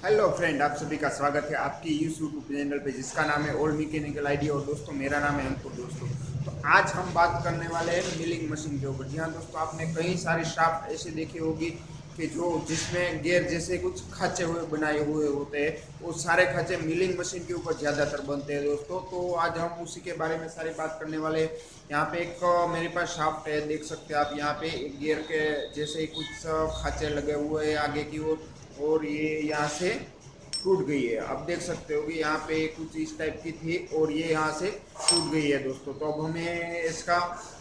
Hello friend, आप सभी का स्वागत है आपकी यूट्यूब चैनल पे जिसका नाम है ओल्ड मैकेनिकल आईडी। और दोस्तों, मेरा नाम है अंकुर। दोस्तों, तो आज हम बात करने वाले हैं मिलिंग मशीन के ऊपर। जी हाँ दोस्तों, आपने कई सारे शाफ्ट ऐसे देखे होगी कि जो जिसमें गेयर जैसे कुछ खांचे हुए बनाए हुए होते हैं, वो सारे खांचे मिलिंग मशीन के ऊपर ज़्यादातर बनते हैं दोस्तों। तो आज हम उसी के बारे में सारी बात करने वाले हैं। यहाँ पे एक मेरे पास शाफ्ट है, देख सकते हैं आप। यहाँ पे एक गियर के जैसे ही कुछ खांचे लगे हुए हैं आगे की ओर, और ये यहाँ से टूट गई है। आप देख सकते हो कि यहाँ पे कुछ इस टाइप की थी और ये यहाँ से टूट गई है दोस्तों। तो अब हमें इसका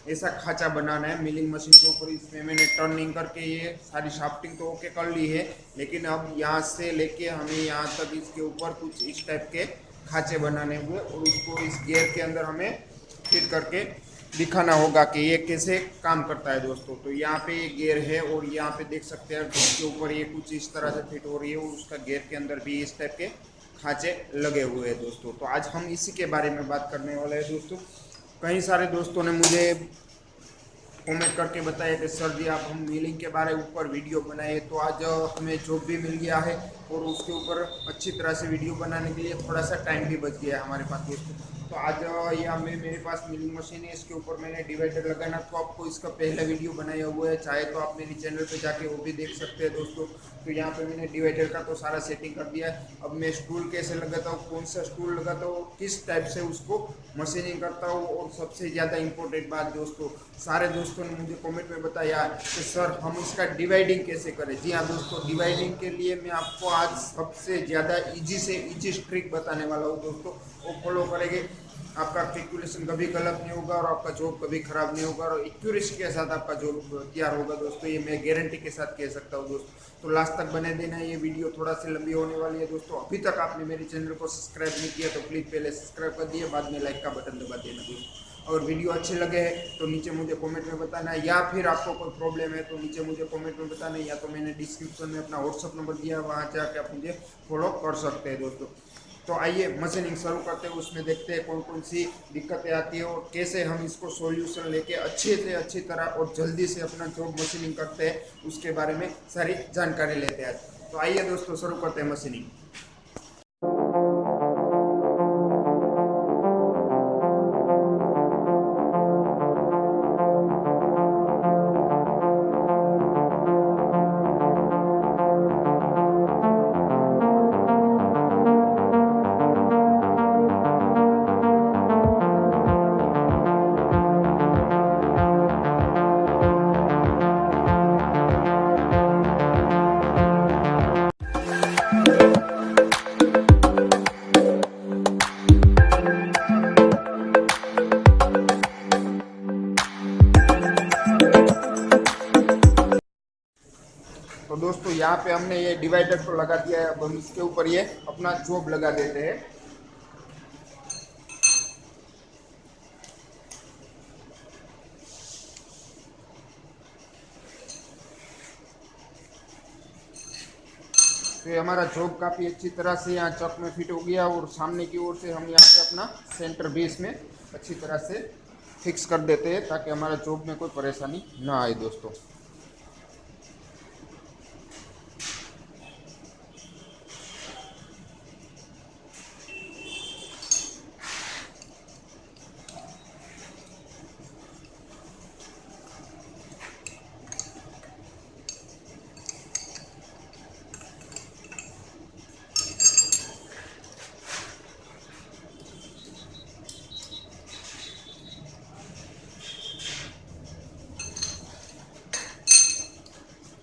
ऐसा खांचा बनाना है मिलिंग मशीन के ऊपर। इसमें मैंने टर्निंग करके ये सारी शाफ्टिंग तो ओके कर ली है, लेकिन अब यहाँ से लेके हमें यहाँ तक इसके ऊपर कुछ इस टाइप के खांचे बनाने हुए और उसको इस गियर के अंदर हमें फिट करके दिखाना होगा कि ये कैसे काम करता है दोस्तों। तो यहाँ पे ये गियर है और यहाँ पे देख सकते हैं इसके ऊपर ये कुछ इस तरह से फिट हो रही है और उसका गियर के अंदर भी इस टाइप के खांचे लगे हुए हैं दोस्तों। तो आज हम इसी के बारे में बात करने वाले हैं दोस्तों। कई सारे दोस्तों ने मुझे कमेंट करके बताया कि सर जी, आप हम मिलिंग के बारे ऊपर वीडियो बनाए। तो आज हमें जॉब भी मिल गया है और उसके ऊपर अच्छी तरह से वीडियो बनाने के लिए थोड़ा सा टाइम भी बच गया है हमारे पास दोस्तों। तो आज ये हमें मेरे पास मिलिंग मशीन है, इसके ऊपर मैंने डिवाइडर लगाना। तो आपको इसका पहला वीडियो बनाया हुआ है, चाहे तो आप मेरे चैनल पे जाके वो भी देख सकते हैं दोस्तों। तो यहाँ पे मैंने डिवाइडर का तो सारा सेटिंग कर दिया है। अब मैं स्टूल कैसे लगाता हूँ, कौन सा स्टूल लगाता हूँ, किस टाइप से उसको मशीनिंग करता हूँ, और सबसे ज़्यादा इंपॉर्टेंट बात दोस्तों, सारे दोस्तों ने मुझे कमेंट में बताया कि सर हम इसका डिवाइडिंग कैसे करें। जी हाँ दोस्तों, डिवाइडिंग के लिए मैं आपको आज सबसे ज़्यादा ईजी से ईजी ट्रिक बताने वाला हूँ दोस्तों। वो फॉलो करेंगे, आपका कैलकुलेशन कभी गलत नहीं होगा और आपका जॉब कभी खराब नहीं होगा और एक्यूरेसी के साथ आपका जॉब तैयार होगा दोस्तों। ये मैं गारंटी के साथ कह सकता हूँ दोस्तों। तो लास्ट तक बने देना, ये वीडियो थोड़ा सी लंबी होने वाली है दोस्तों। अभी तक आपने मेरे चैनल को सब्सक्राइब नहीं किया तो प्लीज़ पहले सब्सक्राइब कर दिए, बाद में लाइक का बटन दबा देना दोस्तों। और वीडियो अच्छे लगे हैं तो नीचे मुझे कमेंट में बताना है, या फिर आपको कोई प्रॉब्लम है तो नीचे मुझे कमेंट में बताना है, या तो मैंने डिस्क्रिप्शन में अपना व्हाट्सअप नंबर दिया है, वहाँ जाके आप मुझे फॉलो कर सकते हैं दोस्तों। तो आइए मशीनिंग शुरू करते हैं, उसमें देखते हैं कौन कौन सी दिक्कतें आती है और कैसे हम इसको सॉल्यूशन लेके अच्छे से अच्छी तरह और जल्दी से अपना जॉब मशीनिंग करते हैं, उसके बारे में सारी जानकारी लेते हैं। तो आइए दोस्तों, शुरू करते हैं मशीनिंग। तो दोस्तों, यहाँ पे हमने ये डिवाइडर को लगा दिया है। अब हम इसके ऊपर ये अपना जॉब लगा देते हैं। तो ये हमारा जॉब काफ़ी अच्छी तरह से यहाँ चक में फिट हो गया और सामने की ओर से हम यहाँ पे अपना सेंटर बेस में अच्छी तरह से फिक्स कर देते हैं ताकि हमारा जॉब में कोई परेशानी ना आए दोस्तों।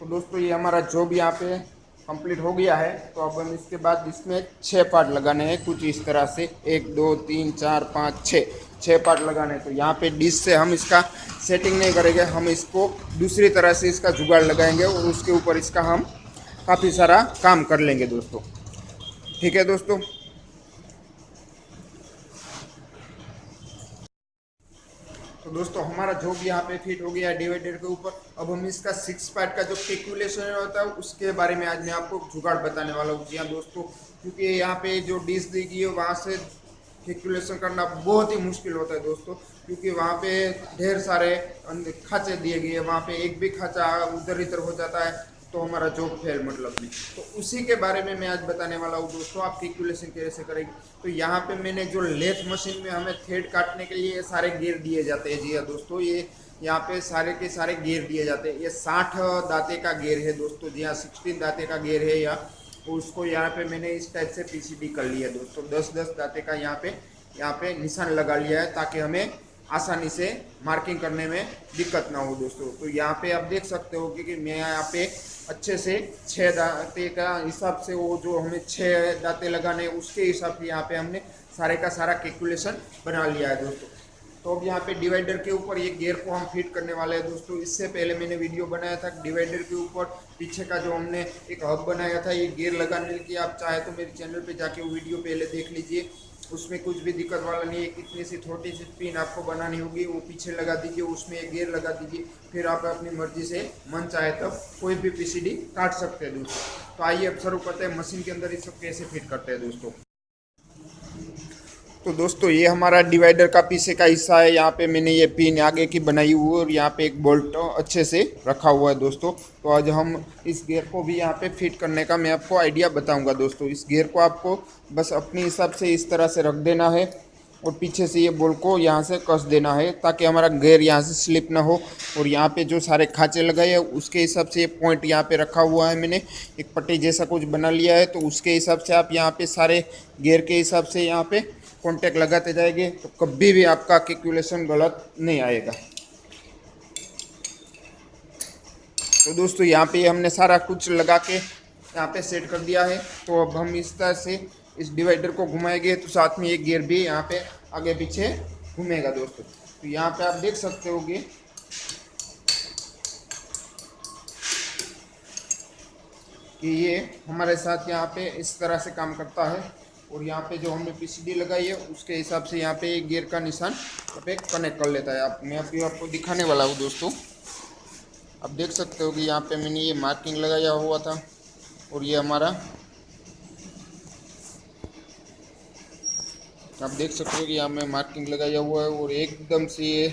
तो दोस्तों, ये हमारा जॉब यहाँ पे कंप्लीट हो गया है। तो अब हम इसके बाद इसमें 6 पार्ट लगाने हैं कुछ इस तरह से, 1 2 3 4 5 6 पार्ट लगाने हैं। तो यहाँ पे डिश से हम इसका सेटिंग नहीं करेंगे, हम इसको दूसरी तरह से इसका जुगाड़ लगाएंगे और उसके ऊपर इसका हम काफ़ी सारा काम कर लेंगे दोस्तों। ठीक है दोस्तों। तो दोस्तों, हमारा जॉब यहाँ पे फिट हो गया डिवाइडर के ऊपर। अब हम इसका 6 पार्ट का जो कैलकुलेशन होता है उसके बारे में आज मैं आपको जुगाड़ बताने वाला हूँ। जी हाँ दोस्तों, क्योंकि यहाँ पे जो डिश दी गई है वहाँ से कैलकुलेशन करना बहुत ही मुश्किल होता है दोस्तों, क्योंकि वहाँ पे ढेर सारे खांचे दिए गए हैं। वहाँ पे एक भी खांचा उधर इधर हो जाता है तो हमारा जॉब फेल मतलब नहीं। तो उसी के बारे में मैं आज बताने वाला हूँ दोस्तों, आप कैलकुलेशन कैसे करेंगे। तो यहाँ पे मैंने जो लेथ मशीन में हमें थ्रेड काटने के लिए सारे गियर दिए जाते हैं। जी हाँ दोस्तों, ये यहाँ पे सारे के सारे गियर दिए जाते हैं। ये 60 दांते का गियर है दोस्तों। जी हाँ, 16 दांते का गियर है। या उसको यहाँ पे मैंने इस टाइप से पीसीबी कर लिया दोस्तों। 10-10 दांते का यहाँ पे निशान लगा लिया है, ताकि हमें आसानी से मार्किंग करने में दिक्कत ना हो दोस्तों। तो यहाँ पे आप देख सकते हो कि मैं यहाँ पे अच्छे से 6 दांते का हिसाब से, वो जो हमें 6 दांते लगाने उसके हिसाब से यहाँ पे हमने सारे का सारा कैलकुलेशन बना लिया है दोस्तों। तो अब यहाँ पे डिवाइडर के ऊपर ये गियर को हम फिट करने वाले हैं दोस्तों। इससे पहले मैंने वीडियो बनाया था डिवाइडर के ऊपर पीछे का जो हमने एक हब बनाया था ये गियर लगाने के। आप चाहे तो मेरे चैनल पे जाके वो वीडियो पहले देख लीजिए, उसमें कुछ भी दिक्कत वाला नहीं है। कितनी सी छोटी सी पिन आपको बनानी होगी, वो पीछे लगा दीजिए, उसमें एक गियर लगा दीजिए, फिर आप अपनी मर्जी से मन चाहे तब कोई भी पीसीडी काट सकते हैं दोस्तों। तो आइए अब शुरू करते हैं मशीन के अंदर इसको कैसे फिट करते हैं दोस्तों। तो दोस्तों ये हमारा डिवाइडर का पीछे का हिस्सा है। यहाँ पे मैंने ये पिन आगे की बनाई हुई है और यहाँ पे एक बोल्ट अच्छे से रखा हुआ है दोस्तों। तो आज हम इस गियर को भी यहाँ पे फिट करने का मैं आपको आइडिया बताऊंगा दोस्तों। इस गियर को आपको बस अपने हिसाब से इस तरह से रख देना है और पीछे से ये बोल्ट को यहाँ से कस देना है, ताकि हमारा गियर यहाँ से स्लिप ना हो। और यहाँ पे जो सारे खांचे लगाए हैं उसके हिसाब से ये पॉइंट यहाँ पे रखा हुआ है। मैंने एक पट्टी जैसा कुछ बना लिया है, तो उसके हिसाब से आप यहाँ पे सारे गियर के हिसाब से यहाँ पे कॉन्टैक्ट लगाते जाएंगे, तो कभी भी आपका कैलकुलेशन गलत नहीं आएगा। तो दोस्तों यहाँ पे हमने सारा कुछ लगा के यहाँ पे सेट कर दिया है। तो अब हम इस तरह से इस डिवाइडर को घुमाएंगे, तो साथ में एक गियर भी यहाँ पे आगे पीछे घूमेगा दोस्तों। तो यहाँ पे आप देख सकते होगे कि ये हमारे साथ यहाँ पे इस तरह से काम करता है। और यहाँ पे जो हमने पीसीडी लगाई है उसके हिसाब से यहाँ पे एक गियर का निशान यहाँ पे कनेक्ट कर लेता है। मैं अभी आपको दिखाने वाला हूँ दोस्तों। आप देख सकते हो कि यहाँ पे मैंने ये मार्किंग लगाया हुआ था और ये हमारा, आप देख सकते हो कि यहाँ में मार्किंग लगाया हुआ है और एकदम से ये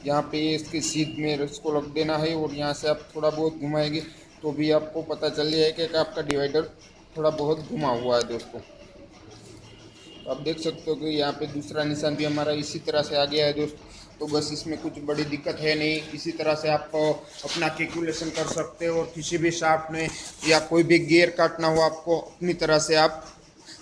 यहाँ पे इसकी सीध में इसको रख देना है। और यहाँ से आप थोड़ा बहुत घुमाएंगे तो भी आपको पता चल जाएगा कि आपका डिवाइडर थोड़ा बहुत घुमा हुआ है दोस्तों। तो आप देख सकते हो कि यहाँ पे दूसरा निशान भी हमारा इसी तरह से आ गया है दोस्तों। तो बस इसमें कुछ बड़ी दिक्कत है नहीं, इसी तरह से आप अपना कैलकुलेशन कर सकते हो। और किसी भी शाफ्ट में या कोई भी गियर काटना हो आपको, अपनी तरह से आप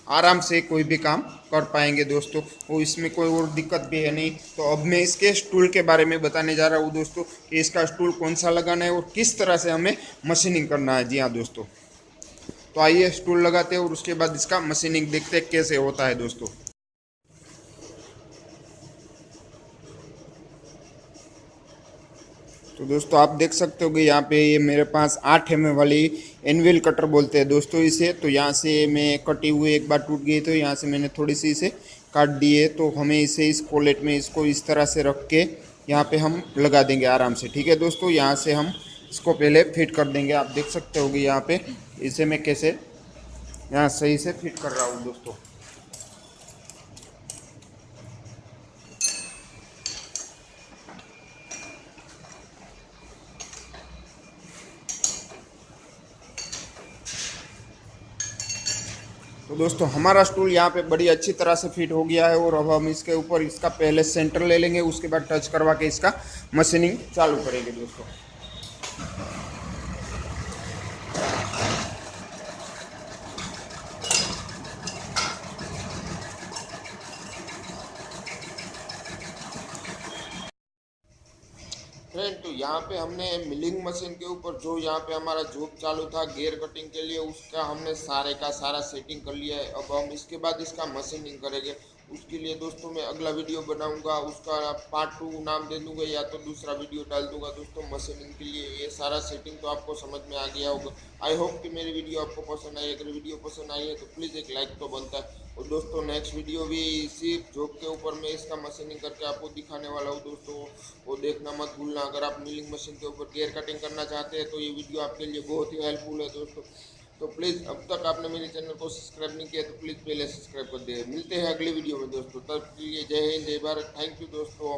आराम से कोई भी काम कर पाएंगे दोस्तों। वो इसमें कोई और दिक्कत भी है नहीं। तो अब मैं इसके स्टूल के बारे में बताने जा रहा हूँ दोस्तों कि इसका स्टूल कौन सा लगाना है और किस तरह से हमें मशीनिंग करना है। जी हाँ दोस्तों, तो आइए स्टूल लगाते हैं और उसके बाद इसका मशीनिंग देखते हैं कैसे होता है दोस्तों। तो दोस्तों आप देख सकते हो कि यहाँ पे ये मेरे पास 8 mm वाली एनविल कटर बोलते हैं दोस्तों इसे। तो यहाँ से मैं कटी हुई एक बार टूट गई, तो यहाँ से मैंने थोड़ी सी इसे काट दी है। तो हमें इसे इस कोलेट में इसको इस तरह से रख के यहाँ पे हम लगा देंगे आराम से। ठीक है दोस्तों, यहाँ से हम इसको पहले फिट कर देंगे। आप देख सकते हो कि यहाँ पे इसे मैं कैसे यहाँ सही से फिट कर रहा हूँ दोस्तों। तो दोस्तों हमारा स्टूल यहाँ पे बड़ी अच्छी तरह से फिट हो गया है। और अब हम इसके ऊपर इसका पहले सेंटर ले लेंगे, उसके बाद टच करवा के इसका मशीनिंग चालू करेंगे दोस्तों। फ्रेंड, तो यहाँ पे हमने मिलिंग मशीन के ऊपर जो यहाँ पे हमारा जॉब चालू था गियर कटिंग के लिए, उसका हमने सारे का सारा सेटिंग कर लिया है। अब हम इसके बाद इसका मशीनिंग करेंगे। उसके लिए दोस्तों मैं अगला वीडियो बनाऊंगा, उसका पार्ट 2 नाम दे दूंगा या तो दूसरा वीडियो डाल दूंगा दोस्तों मशीनिंग के लिए। ये सारा सेटिंग तो आपको समझ में आ गया होगा। आई होप कि मेरी वीडियो आपको पसंद आई। अगर वीडियो पसंद आई है तो प्लीज़ एक लाइक तो बनता है। और दोस्तों नेक्स्ट वीडियो भी इसी जॉब के ऊपर मैं इसका मशीनिंग करके आपको दिखाने वाला हूँ दोस्तों, वो देखना मत भूलना। अगर आप मिलिंग मशीन के ऊपर गियर कटिंग करना चाहते हैं तो ये वीडियो आपके लिए बहुत ही हेल्पफुल है दोस्तों। तो प्लीज़ अब तक आपने मेरे चैनल को सब्सक्राइब नहीं किया तो प्लीज़ पहले सब्सक्राइब कर दे। मिलते हैं अगली वीडियो में दोस्तों, तब के लिए जय हिंद जय भारत। थैंक यू दोस्तों।